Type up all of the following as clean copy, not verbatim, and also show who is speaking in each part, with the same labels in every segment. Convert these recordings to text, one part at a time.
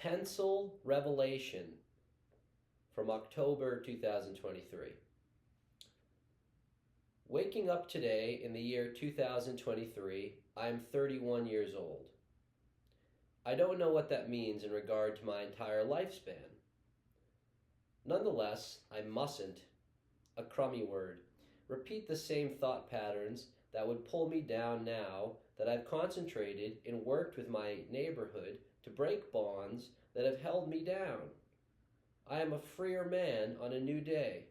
Speaker 1: Pencil Revelation from October 2023. Waking up today in the year 2023, I am 31 years old. I don't know what that means in regard to my entire lifespan. Nonetheless, I mustn't, a crummy word, repeat the same thought patterns that would pull me down now that I've concentrated and worked with my neighborhood to break bonds that have held me down. I am a freer man on a new day.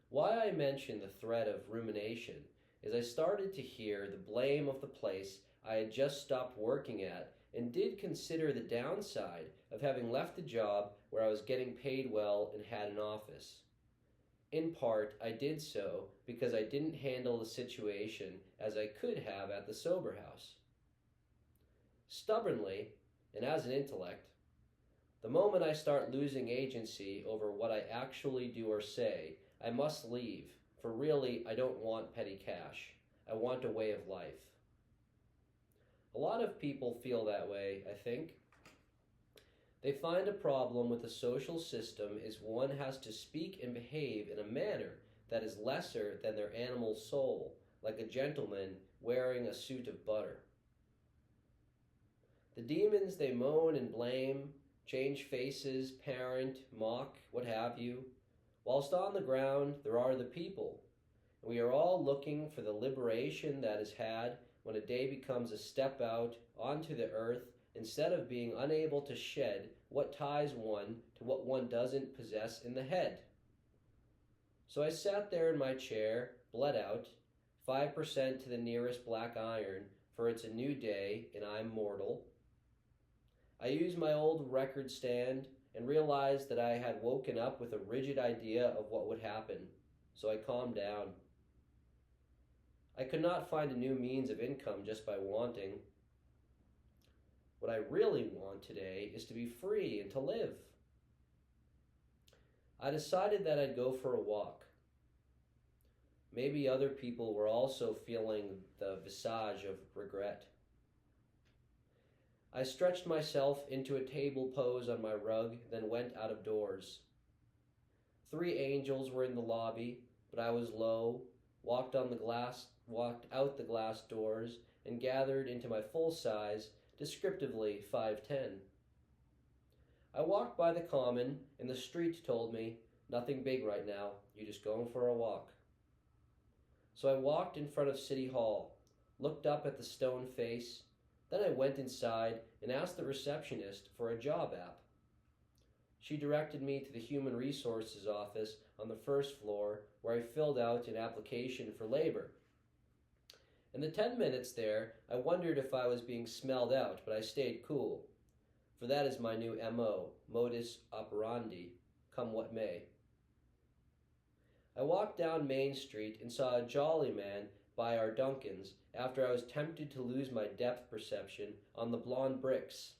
Speaker 1: Why I mention the thread of rumination is I started to hear the blame of the place I had just stopped working at and did consider the downside of having left a job where I was getting paid well and had an office. In part, I did so because I didn't handle the situation as I could have at the sober house. Stubbornly, and as an intellect, the moment I start losing agency over what I actually do or say, I must leave, for really I don't want petty cash. I want a way of life. A lot of people feel that way, I think. They find a problem with the social system is one has to speak and behave in a manner that is lesser than their animal soul, like a gentleman wearing a suit of butter. The demons they moan and blame, change faces, parent, mock, what have you. Whilst on the ground there are the people, and we are all looking for the liberation that is had when a day becomes a step out onto the earth instead of being unable to shed what ties one to what one doesn't possess in the head. So I sat there in my chair, bled out, 5% to the nearest black iron, for it's a new day and I'm mortal. I used my old record stand and realized that I had woken up with a rigid idea of what would happen, so I calmed down. I could not find a new means of income just by wanting. What I really want today is to be free and to live. I decided that I'd go for a walk. Maybe other people were also feeling the visage of regret. I stretched myself into a table pose on my rug, then went out of doors. 3 angels were in the lobby, but I was low, walked out the glass doors, and gathered into my full size, descriptively 5'10". I walked by the common, and the street told me, nothing big right now, you just going for a walk. So I walked in front of City Hall, looked up at the stone face, then I went inside and asked the receptionist for a job app. She directed me to the Human Resources office on the first floor, where I filled out an application for labor. In the 10 minutes there, I wondered if I was being smelled out, but I stayed cool, for that is my new MO, modus operandi, come what may. I walked down Main Street and saw a jolly man by our Dunkins after I was tempted to lose my depth perception on the blonde bricks.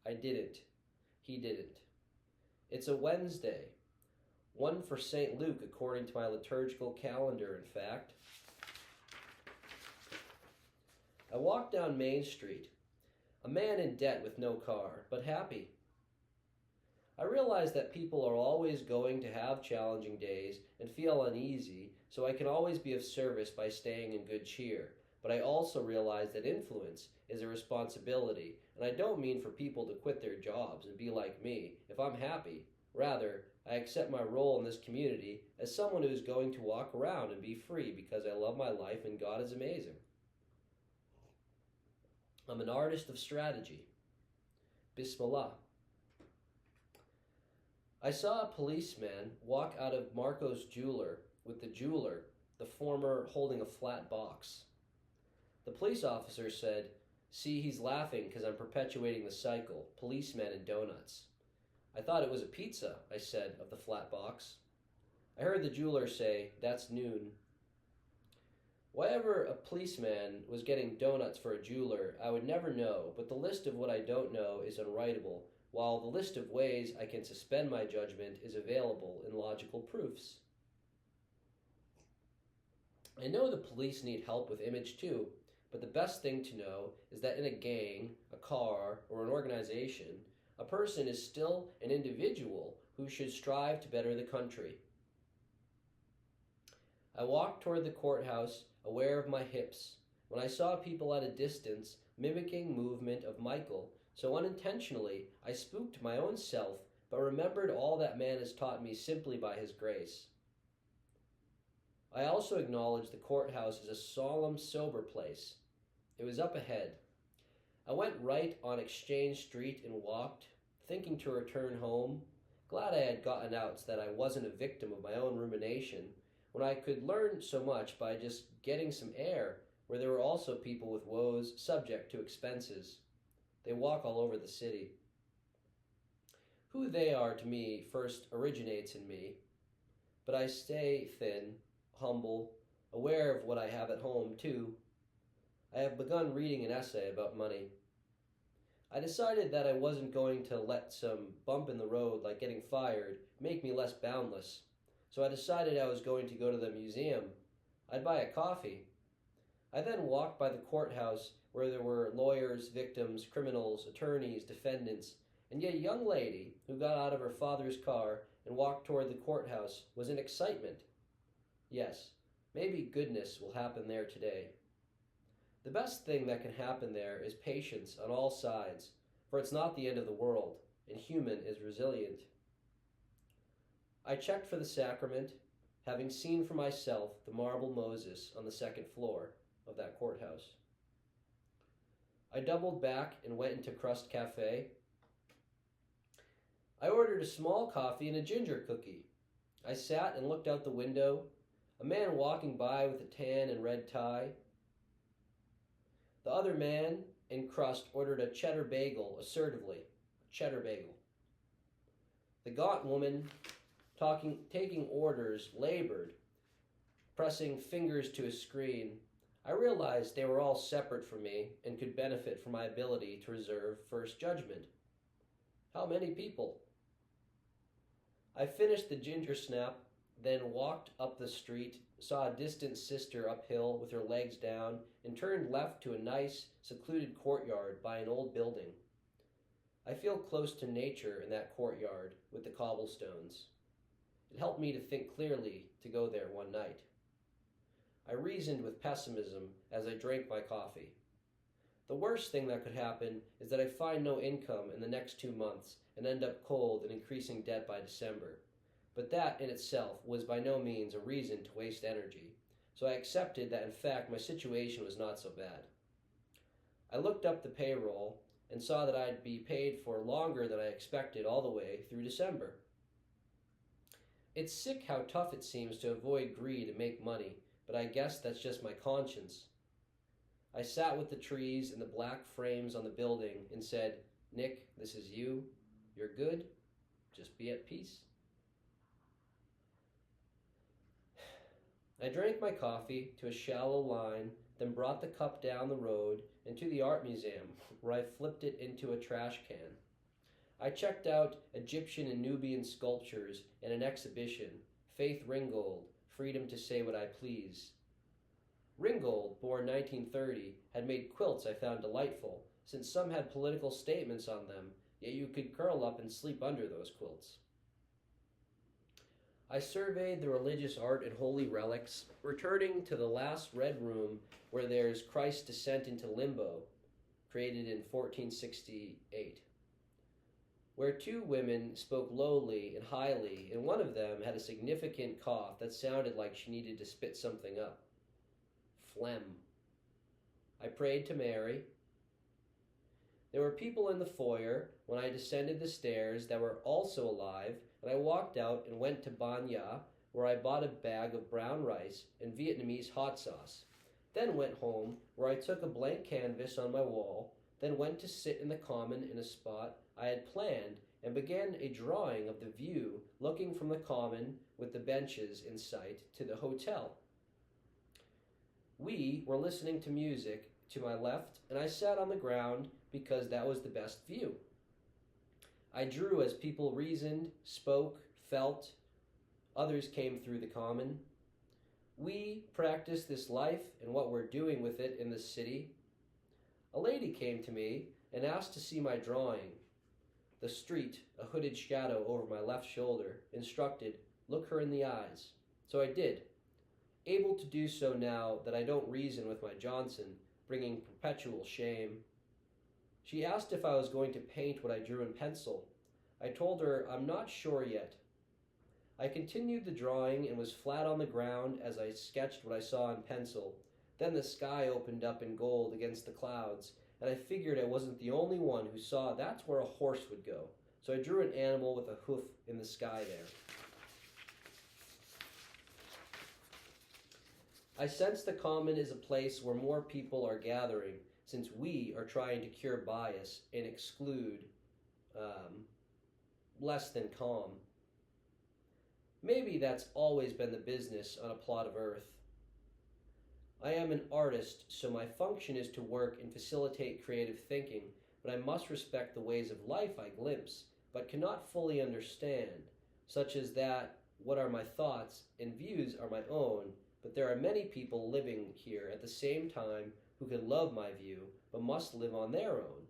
Speaker 1: I didn't. He didn't. It's a Wednesday. One for St. Luke according to my liturgical calendar, in fact. I walked down Main Street, a man in debt with no car, but happy. I realize that people are always going to have challenging days and feel uneasy, so I can always be of service by staying in good cheer. But I also realize that influence is a responsibility, and I don't mean for people to quit their jobs and be like me if I'm happy. Rather, I accept my role in this community as someone who is going to walk around and be free because I love my life and God is amazing. I'm an artist of strategy. Bismillah. I saw a policeman walk out of Marco's jeweler with the jeweler, the former holding a flat box. The police officer said, "See, he's laughing because I'm perpetuating the cycle, policemen and donuts." I thought it was a pizza, I said, of the flat box. I heard the jeweler say, "That's noon." Why ever a policeman was getting donuts for a jeweler, I would never know, but the list of what I don't know is unwritable, while the list of ways I can suspend my judgment is available in logical proofs. I know the police need help with image too, but the best thing to know is that in a gang, a car, or an organization, a person is still an individual who should strive to better the country. I walked toward the courthouse, aware of my hips, when I saw people at a distance mimicking movement of Michael, so unintentionally I spooked my own self, but remembered all that man has taught me simply by his grace. I also acknowledged the courthouse as a solemn, sober place. It was up ahead. I went right on Exchange Street and walked, thinking to return home, glad I had gotten out so that I wasn't a victim of my own rumination, when I could learn so much by just getting some air, where there were also people with woes subject to expenses. They walk all over the city. Who they are to me first originates in me, but I stay thin, humble, aware of what I have at home, too. I have begun reading an essay about money. I decided that I wasn't going to let some bump in the road like getting fired make me less boundless, so I decided I was going to go to the museum. I'd buy a coffee. I then walked by the courthouse where there were lawyers, victims, criminals, attorneys, defendants, and yet a young lady who got out of her father's car and walked toward the courthouse was in excitement. Yes, maybe goodness will happen there today. The best thing that can happen there is patience on all sides, for it's not the end of the world, and human is resilient. I checked for the sacrament, having seen for myself the marble Moses on the second floor of that courthouse. I doubled back and went into Crust Cafe. I ordered a small coffee and a ginger cookie. I sat and looked out the window, a man walking by with a tan and red tie. The other man in Crust ordered a cheddar bagel assertively. Cheddar bagel. The gaunt woman, taking orders, labored, pressing fingers to a screen. I realized they were all separate from me and could benefit from my ability to reserve first judgment. How many people? I finished the ginger snap, then walked up the street, saw a distant sister uphill with her legs down, and turned left to a nice, secluded courtyard by an old building. I feel close to nature in that courtyard with the cobblestones. It helped me to think clearly to go there one night. I reasoned with pessimism as I drank my coffee. The worst thing that could happen is that I find no income in the next 2 months and end up cold and increasing debt by December. But that in itself was by no means a reason to waste energy, so I accepted that in fact my situation was not so bad. I looked up the payroll and saw that I'd be paid for longer than I expected all the way through December. It's sick how tough it seems to avoid greed and make money, but I guess that's just my conscience. I sat with the trees and the black frames on the building and said, "Nick, this is you. You're good. Just be at peace." I drank my coffee to a shallow line, then brought the cup down the road and to the art museum, where I flipped it into a trash can. I checked out Egyptian and Nubian sculptures and an exhibition, Faith Ringgold, Freedom to Say What I Please. Ringgold, born 1930, had made quilts I found delightful, since some had political statements on them, yet you could curl up and sleep under those quilts. I surveyed the religious art and holy relics, returning to the last red room where there's Christ's descent into limbo, created in 1468, where 2 women spoke lowly and highly, and one of them had a significant cough that sounded like she needed to spit something up. Phlegm. I prayed to Mary. There were people in the foyer when I descended the stairs that were also alive, and I walked out and went to Ban Ya, where I bought a bag of brown rice and Vietnamese hot sauce. Then went home, where I took a blank canvas on my wall, then went to sit in the common in a spot I had planned and began a drawing of the view looking from the common with the benches in sight to the hotel. We were listening to music to my left, and I sat on the ground because that was the best view. I drew as people reasoned, spoke, felt. Others came through the common. We practice this life and what we're doing with it in this city. A lady came to me and asked to see my drawing. The street, a hooded shadow over my left shoulder, instructed, "Look her in the eyes." So I did, able to do so now that I don't reason with my Johnson, bringing perpetual shame. She asked if I was going to paint what I drew in pencil. I told her I'm not sure yet. I continued the drawing and was flat on the ground as I sketched what I saw in pencil. Then the sky opened up in gold against the clouds, and I figured I wasn't the only one who saw that's where a horse would go. So I drew an animal with a hoof in the sky there. I sense the common is a place where more people are gathering, since we are trying to cure bias and exclude less than calm. Maybe that's always been the business on a plot of earth. I am an artist, so my function is to work and facilitate creative thinking, but I must respect the ways of life I glimpse, but cannot fully understand, such as that what are my thoughts and views are my own, but there are many people living here at the same time who can love my view, but must live on their own.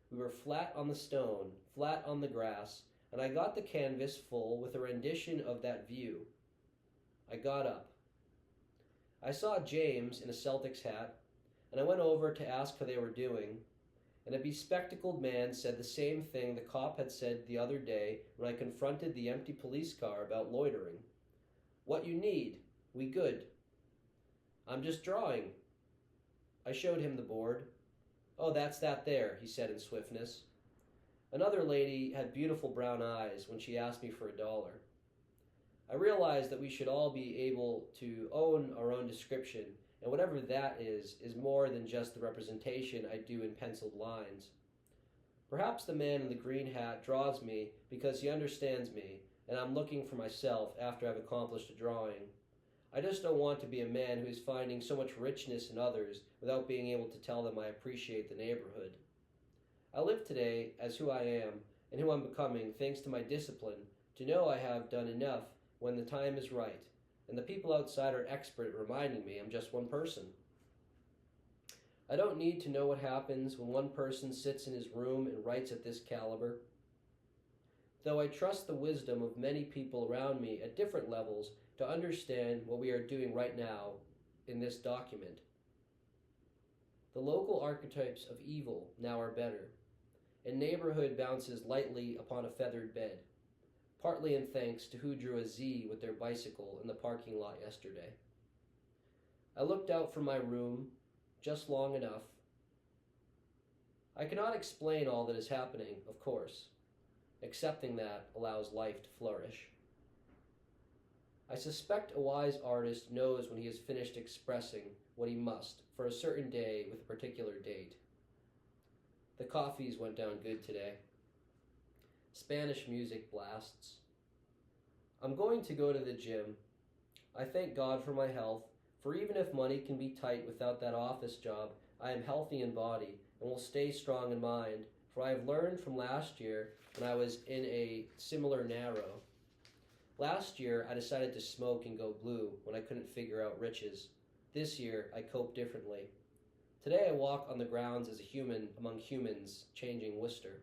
Speaker 1: We were flat on the stone, flat on the grass, and I got the canvas full with a rendition of that view. I got up. I saw James in a Celtics hat, and I went over to ask how they were doing, and a bespectacled man said the same thing the cop had said the other day when I confronted the empty police car about loitering. "What you need? We good." "I'm just drawing." I showed him the board. "Oh, that's that there," he said in swiftness. Another lady had beautiful brown eyes when she asked me for $1. I realized that we should all be able to own our own description, and whatever that is more than just the representation I do in penciled lines. Perhaps the man in the green hat draws me because he understands me, and I'm looking for myself after I've accomplished a drawing. I just don't want to be a man who is finding so much richness in others without being able to tell them I appreciate the neighborhood. I live today as who I am and who I'm becoming thanks to my discipline to know I have done enough when the time is right, and the people outside are expert at reminding me I'm just one person. I don't need to know what happens when one person sits in his room and writes at this caliber. Though I trust the wisdom of many people around me at different levels to understand what we are doing right now in this document. The local archetypes of evil now are better, and neighborhood bounces lightly upon a feathered bed, partly in thanks to who drew a Z with their bicycle in the parking lot yesterday. I looked out from my room just long enough. I cannot explain all that is happening, of course. Accepting that allows life to flourish. I suspect a wise artist knows when he has finished expressing what he must for a certain day with a particular date. The coffees went down good today. Spanish music blasts. I'm going to go to the gym. I thank God for my health, for even if money can be tight without that office job, I am healthy in body and will stay strong in mind, for I have learned from last year when I was in a similar narrow. Last year, I decided to smoke and go blue when I couldn't figure out riches. This year, I cope differently. Today, I walk on the grounds as a human among humans, changing Worcester.